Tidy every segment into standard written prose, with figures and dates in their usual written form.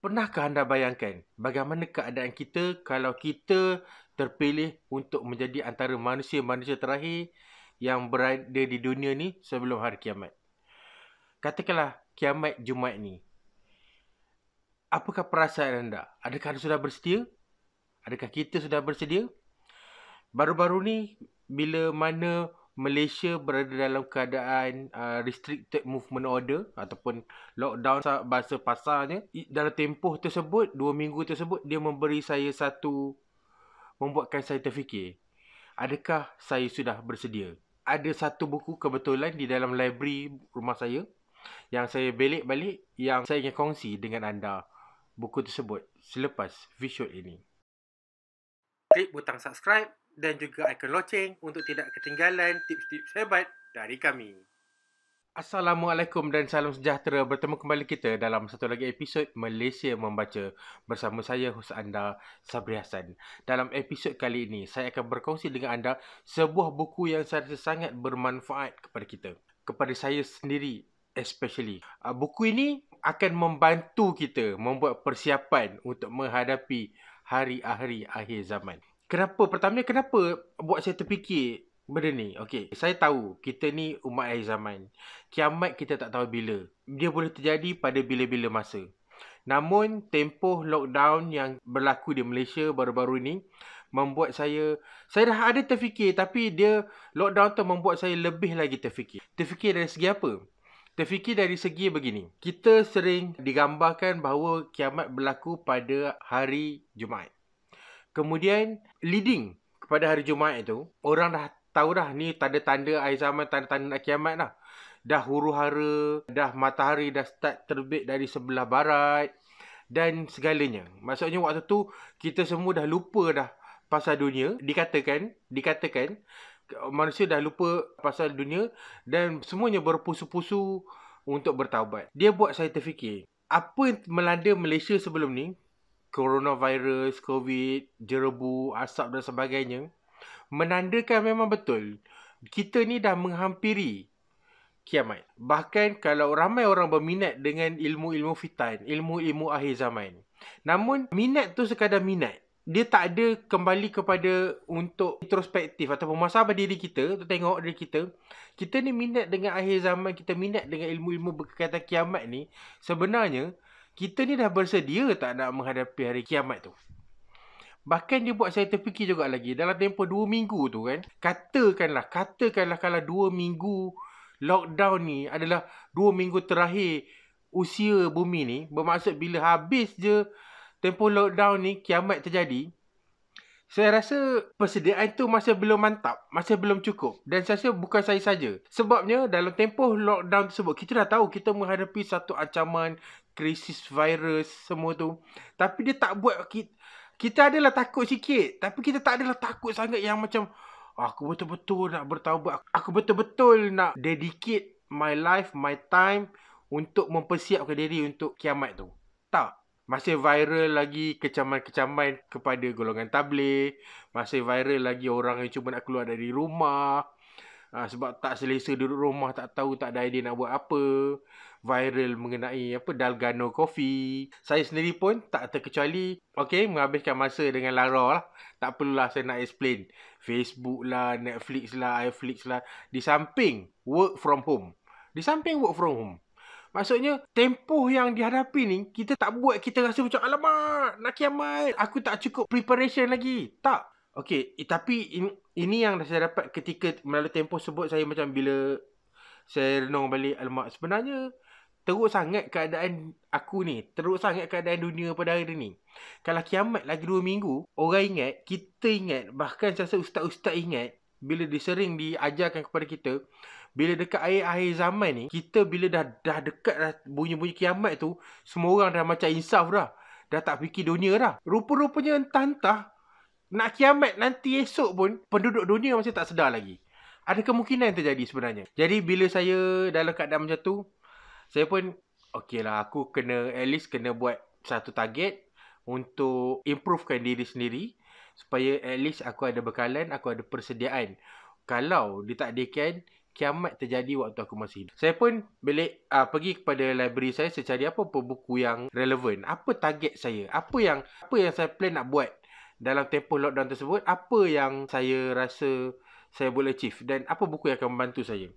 Pernahkah anda bayangkan bagaimana keadaan kita kalau kita terpilih untuk menjadi antara manusia-manusia terakhir yang berada di dunia ni sebelum hari kiamat? Katakanlah kiamat Jumaat ni. Apakah perasaan anda? Adakah anda sudah bersedia? Adakah kita sudah bersedia? Baru-baru ni bila mana Malaysia berada dalam keadaan restricted movement order ataupun lockdown bahasa pasarnya, dalam tempoh tersebut, 2 minggu tersebut, dia membuatkan saya terfikir, adakah saya sudah bersedia? Ada satu buku kebetulan di dalam library rumah saya yang saya belik balik, yang saya ingin kongsi dengan anda buku tersebut selepas visual ini. Klik butang subscribe dan juga ikon loceng untuk tidak ketinggalan tips-tips hebat dari kami. Assalamualaikum dan salam sejahtera. Bertemu kembali kita dalam satu lagi episod Malaysia Membaca bersama saya, hos anda, Sabri Hassan. Dalam episod kali ini, saya akan berkongsi dengan anda sebuah buku yang saya rasa sangat bermanfaat kepada kita. Kepada saya sendiri especially. Buku ini akan membantu kita membuat persiapan untuk menghadapi hari-hari akhir zaman. Kenapa buat saya terfikir benda ni? Okey, saya tahu kita ni umat akhir zaman. Kiamat kita tak tahu bila. Dia boleh terjadi pada bila-bila masa. Namun, tempoh lockdown yang berlaku di Malaysia baru-baru ni membuat saya dah ada terfikir, tapi lockdown tu membuat saya lebih lagi terfikir. Terfikir dari segi apa? Terfikir dari segi begini. Kita sering digambarkan bahawa kiamat berlaku pada hari Jumaat. Kemudian, leading kepada hari Jumaat itu, orang dah tahu dah ni tanda-tanda akhir zaman, tanda-tanda nak kiamat dah. Dah huru-hara, dah matahari dah start terbit dari sebelah barat dan segalanya. Maksudnya waktu tu kita semua dah lupa dah pasal dunia. Dikatakan manusia dah lupa pasal dunia dan semuanya berpusu-pusu untuk bertaubat. Dia buat saya terfikir, apa yang melanda Malaysia sebelum ni, coronavirus, COVID, jerebu, asap dan sebagainya, menandakan memang betul kita ni dah menghampiri kiamat. Bahkan kalau ramai orang berminat dengan ilmu-ilmu fitan, ilmu-ilmu akhir zaman, namun minat tu sekadar minat. Dia tak ada kembali kepada untuk introspektif atau muhasabah diri kita, untuk tengok diri kita. Kita ni minat dengan akhir zaman, kita minat dengan ilmu-ilmu berkaitan kiamat ni. Sebenarnya kita ni dah bersedia tak nak menghadapi hari kiamat tu? Bahkan dia buat saya terfikir juga lagi, dalam tempoh 2 minggu tu kan, katakanlah kalau 2 minggu lockdown ni adalah 2 minggu terakhir usia bumi ni, bermaksud bila habis je tempoh lockdown ni, kiamat terjadi. Saya rasa persediaan tu masih belum mantap, masih belum cukup. Dan saya rasa bukan saya saja. Sebabnya dalam tempoh lockdown tersebut, kita dah tahu kita menghadapi satu ancaman, krisis virus, semua tu. Tapi dia tak buat kita adalah takut sikit. Tapi kita tak adalah takut sangat yang macam, aku betul-betul nak bertaubat. Aku betul-betul nak dedicate my life, my time untuk mempersiapkan diri untuk kiamat tu. Tak. Masih viral lagi kecaman-kecaman kepada golongan tabligh. Masih viral lagi orang yang cuba nak keluar dari rumah. Sebab tak selesa duduk rumah, tak tahu, tak ada idea nak buat apa. Viral mengenai Dalgona Coffee. Saya sendiri pun tak terkecuali menghabiskan masa dengan Lara lah. Tak perlulah saya nak explain. Facebook lah, Netflix lah, iFlix lah. Di samping work from home. Maksudnya, tempoh yang dihadapi ni, kita tak buat kita rasa macam, alamak, nak kiamat. Aku tak cukup preparation lagi. Tak. Okey, tapi ini yang saya dapat ketika melalui tempoh tersebut, saya macam bila saya renung balik, alamak, sebenarnya teruk sangat keadaan aku ni. Teruk sangat keadaan dunia pada hari ni. Kalau kiamat lagi 2 minggu, orang ingat, kita ingat, bahkan saya rasa ustaz-ustaz ingat, bila disering diajarkan kepada kita, bila dekat akhir zaman ni, kita bila dah dekat dah bunyi-bunyi kiamat tu, semua orang dah macam insaf dah. Dah tak fikir dunia dah. Rupa-rupanya entah-entah, nak kiamat nanti esok pun, penduduk dunia masih tak sedar lagi. Ada kemungkinan terjadi sebenarnya. Jadi bila saya dalam keadaan macam tu, saya pun, aku at least kena buat satu target untuk improvekan diri sendiri. Supaya at least aku ada bekalan, aku ada persediaan. Kalau ditakdirkan kiamat terjadi waktu aku masih hidup. Saya pun pergi kepada library saya cari apa buku yang relevan. Apa target saya? Apa yang saya plan nak buat dalam tempoh lockdown tersebut? Apa yang saya rasa saya boleh achieve dan apa buku yang akan membantu saya?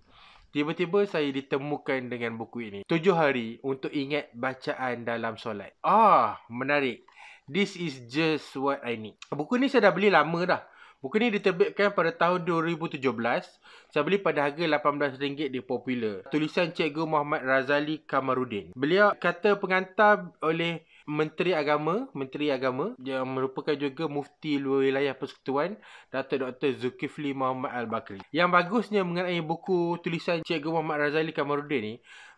Tiba-tiba saya ditemukan dengan buku ini. 7 hari untuk ingat bacaan dalam solat. Menarik. This is just what I need. Buku ni saya dah beli lama dah. Buku ni diterbitkan pada tahun 2017. Saya beli pada harga RM18 di Popular. Tulisan Cikgu Muhammad Razali Kamarudin. Beliau kata pengantar oleh Menteri Agama yang merupakan juga Mufti Wilayah Persekutuan Datuk Dr. Zulkifli Muhammad Al-Bakri. Yang bagusnya mengenai buku tulisan Cikgu Muhammad Razali Kamarudin ni,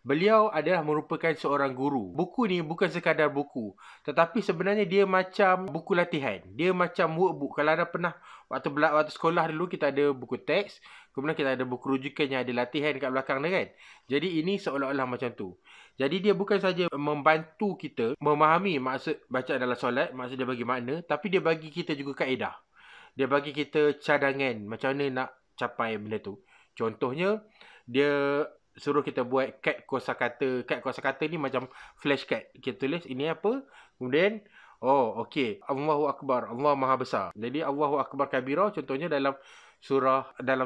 beliau adalah merupakan seorang guru. Buku ni bukan sekadar buku, tetapi sebenarnya dia macam buku latihan. Dia macam workbook. Kalau anda pernah waktu sekolah dulu, kita ada buku teks, kemudian kita ada buku rujukan yang ada latihan kat belakang dia kan. Jadi ini seolah-olah macam tu. Jadi dia bukan saja membantu kita memahami maksud bacaan dalam solat, maksud dia bagi makna, tapi dia bagi kita juga kaedah. Dia bagi kita cadangan macam mana nak capai benda tu. Contohnya, dia suruh kita buat kad kosakata. Kad kosakata ni macam flashcard. Kita tulis ini apa, kemudian okey, Allahu Akbar, Allah Maha Besar. Jadi Allahu Akbar kabira contohnya dalam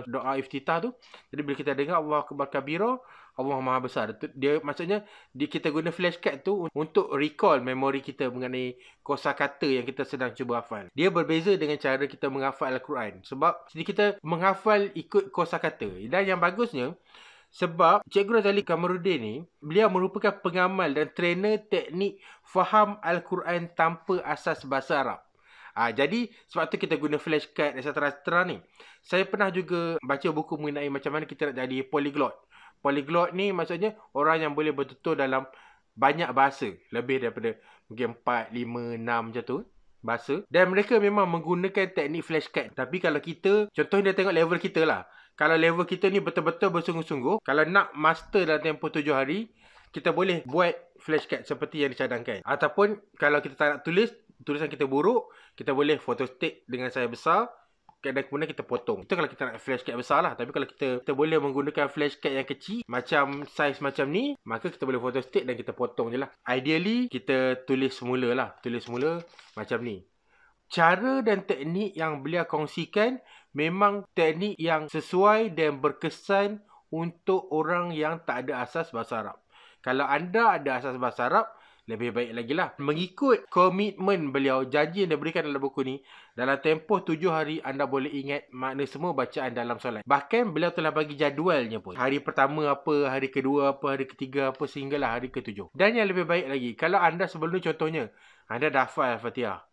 doa iftitah tu. Jadi bila kita dengar Allahu Akbar kabira, Allah Maha Besar. Dia maksudnya kita guna flashcard tu untuk recall memori kita mengenai kosakata yang kita sedang cuba hafal. Dia berbeza dengan cara kita menghafal Al-Quran. Sebab kita menghafal ikut kosakata. Dan yang bagusnya, sebab Cikgu Razali Kamarudin ni, beliau merupakan pengamal dan trainer teknik faham Al-Quran tanpa asas bahasa Arab. Jadi sebab tu kita guna flashcard etc. ni. Saya pernah juga baca buku mengenai macam mana kita nak jadi polyglot. Polyglot ni maksudnya orang yang boleh bertutur dalam banyak bahasa. Lebih daripada mungkin 4, 5, 6 macam tu bahasa. Dan mereka memang menggunakan teknik flashcard. Tapi kalau kita, contohnya dia tengok level kita lah. Kalau level kita ni betul-betul bersungguh-sungguh, kalau nak master dalam tempoh 7 hari, kita boleh buat flashcard seperti yang dicadangkan. Ataupun kalau kita tak nak tulisan kita buruk, kita boleh photostate dengan saya besar, dan kemudian kita potong. Itu kalau kita nak flashcard besar lah. Tapi kalau kita boleh menggunakan flashcard yang kecil, macam size macam ni, maka kita boleh photostate dan kita potong je lah. Ideally, kita tulis semula lah. Tulis semula macam ni. Cara dan teknik yang beliau kongsikan memang teknik yang sesuai dan berkesan untuk orang yang tak ada asas bahasa Arab. Kalau anda ada asas bahasa Arab, lebih baik lagi lah. Mengikut komitmen beliau, janji yang diberikan dalam buku ni, dalam tempoh 7 hari anda boleh ingat makna semua bacaan dalam solat. Bahkan beliau telah bagi jadualnya pun. Hari pertama apa, hari kedua apa, hari ketiga apa, sehinggalah hari ke-7. Dan yang lebih baik lagi, kalau anda sebelum ni contohnya, anda dah hafal Al-Fatihah,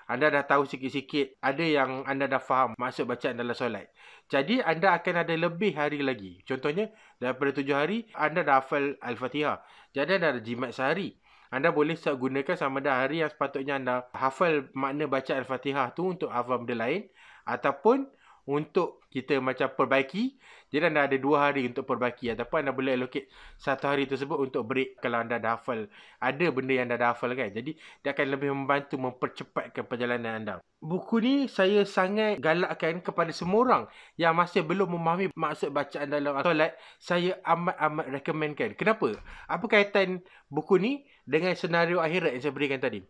anda dah tahu sikit-sikit, ada yang anda dah faham maksud bacaan dalam solat. Jadi anda akan ada lebih hari lagi. Contohnya, daripada 7 hari, anda dah hafal Al-Fatihah. Jadi anda ada jimat sehari. Anda boleh gunakan sama ada hari yang sepatutnya anda hafal makna baca Al-Fatihah tu untuk hafal benda lain, ataupun untuk kita macam perbaiki. Jadi anda ada 2 hari untuk perbaiki, ataupun anda boleh allocate 1 hari tersebut untuk break kalau anda dah hafal ada benda yang anda dah hafal kan. Jadi dia akan lebih membantu mempercepatkan perjalanan anda. Buku ni saya sangat galakkan kepada semua orang yang masih belum memahami maksud bacaan dalam solat. Saya amat recommendkan. Kenapa? Apa kaitan buku ni dengan senario akhirat yang saya berikan tadi?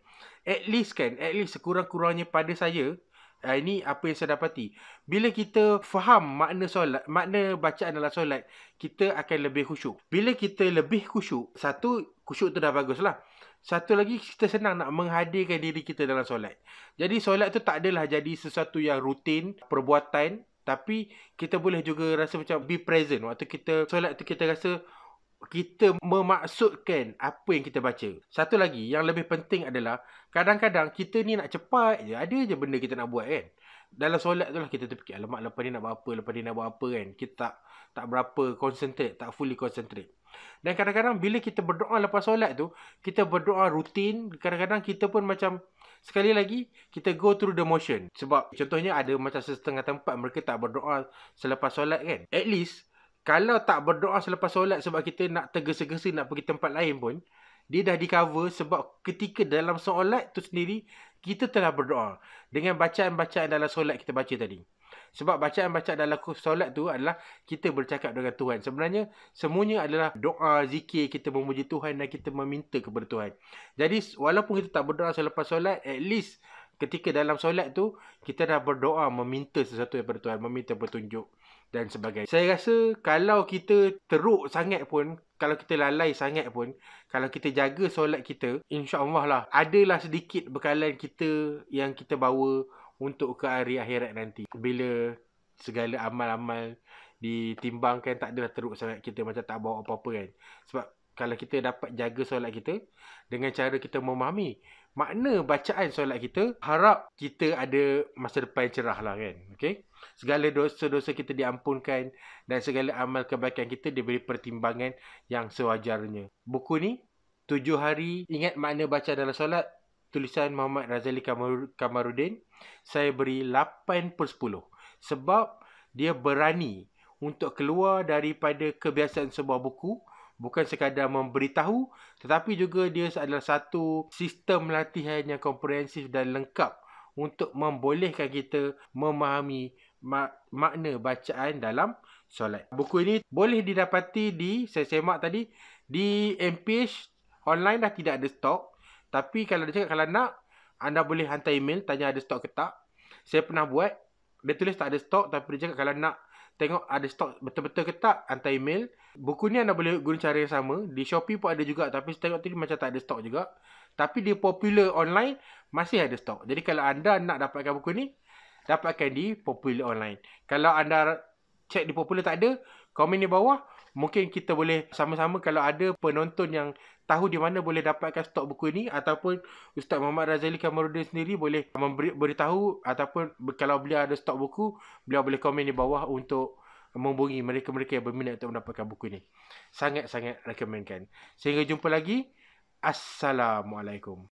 At least sekurang-kurangnya pada saya, ini apa yang saya dapati. Bila kita faham makna solat, makna bacaan dalam solat, kita akan lebih khusyuk. Bila kita lebih khusyuk, khusyuk tu dah bagus lah. Satu lagi, kita senang nak menghadirkan diri kita dalam solat. Jadi solat tu tak adalah jadi sesuatu yang rutin, perbuatan, tapi kita boleh juga rasa macam be present. Waktu kita solat tu kita rasa kita memaksudkan apa yang kita baca. Satu lagi yang lebih penting adalah kadang-kadang kita ni nak cepat je, ada je benda kita nak buat kan. Dalam solat tu lah kita terfikir, alamak lepas ni nak buat apa, lepas ni nak buat apa kan. Kita tak berapa concentrate, tak fully concentrate. Dan kadang-kadang bila kita berdoa lepas solat tu, kita berdoa rutin, kadang-kadang kita pun macam sekali lagi kita go through the motion. Sebab contohnya ada macam setengah tempat mereka tak berdoa selepas solat kan. At least kalau tak berdoa selepas solat sebab kita nak tergesa-gesa nak pergi tempat lain pun, dia dah di cover sebab ketika dalam solat tu sendiri, kita telah berdoa dengan bacaan-bacaan dalam solat kita baca tadi. Sebab bacaan-bacaan dalam solat tu adalah kita bercakap dengan Tuhan. Sebenarnya semuanya adalah doa, zikir, kita memuji Tuhan dan kita meminta kepada Tuhan. Jadi walaupun kita tak berdoa selepas solat, at least ketika dalam solat tu kita dah berdoa meminta sesuatu daripada Tuhan, meminta petunjuk dan sebagainya. Saya rasa kalau kita teruk sangat pun, kalau kita lalai sangat pun, kalau kita jaga solat kita, insya-Allah lah adalah sedikit bekalan kita yang kita bawa untuk ke hari akhirat nanti. Bila segala amal-amal ditimbangkan, tak adalah teruk sangat kita macam tak bawa apa-apa kan. Sebab kalau kita dapat jaga solat kita dengan cara kita memahami makna bacaan solat kita, harap kita ada masa depan yang cerah lah kan. Okay? Segala dosa-dosa kita diampunkan dan segala amal kebaikan kita diberi pertimbangan yang sewajarnya. Buku ni 7 hari ingat makna baca dalam solat, tulisan Muhammad Razali Kamaruddin. Saya beri 8/10 sebab dia berani untuk keluar daripada kebiasaan sebuah buku, bukan sekadar memberitahu, tetapi juga dia adalah satu sistem latihan yang komprehensif dan lengkap untuk membolehkan kita memahami makna bacaan dalam solat. Buku ini boleh didapati saya semak tadi, di MPH online dah tidak ada stok. Tapi kalau dia cakap kalau nak, anda boleh hantar email tanya ada stok ke tak. Saya pernah buat, dia tulis tak ada stok, tapi dia cakap kalau nak tengok ada stok betul-betul ke tak, hantar email. Buku ni anda boleh guna cara yang sama. Di Shopee pun ada juga, tapi saya tengok tadi macam tak ada stok juga. Tapi dia popular online, masih ada stok. Jadi kalau anda nak dapatkan buku ni, dapatkan di popular online. Kalau anda cek di popular tak ada, komen di bawah. Mungkin kita boleh sama-sama, kalau ada penonton yang tahu di mana boleh dapatkan stok buku ni, ataupun Ustaz Muhammad Razali Kamaruddin sendiri boleh beritahu, ataupun kalau beliau ada stok buku, beliau boleh komen di bawah untuk menghubungi mereka-mereka yang berminat untuk mendapatkan buku ni. Sangat-sangat rekomenkan. Sehingga jumpa lagi. Assalamualaikum.